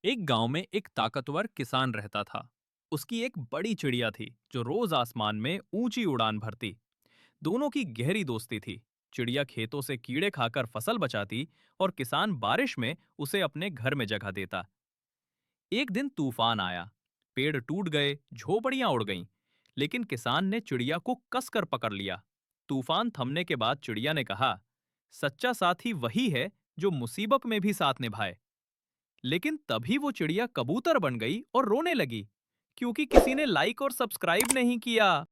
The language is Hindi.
एक गांव में एक ताकतवर किसान रहता था। उसकी एक बड़ी चिड़िया थी जो रोज आसमान में ऊंची उड़ान भरती। दोनों की गहरी दोस्ती थी। चिड़िया खेतों से कीड़े खाकर फसल बचाती और किसान बारिश में उसे अपने घर में जगह देता। एक दिन तूफान आया। पेड़ टूट गए, झोपड़ियां उड़ गईं, लेकिन किसान ने चिड़िया को कसकर पकड़ लिया। तूफान थमने के बाद चिड़िया ने कहा, सच्चा साथी वही है जो मुसीबत में भी साथ निभाए। लेकिन तभी वो चिड़िया कबूतर बन गई और रोने लगी, क्योंकि किसी ने लाइक और सब्सक्राइब नहीं किया।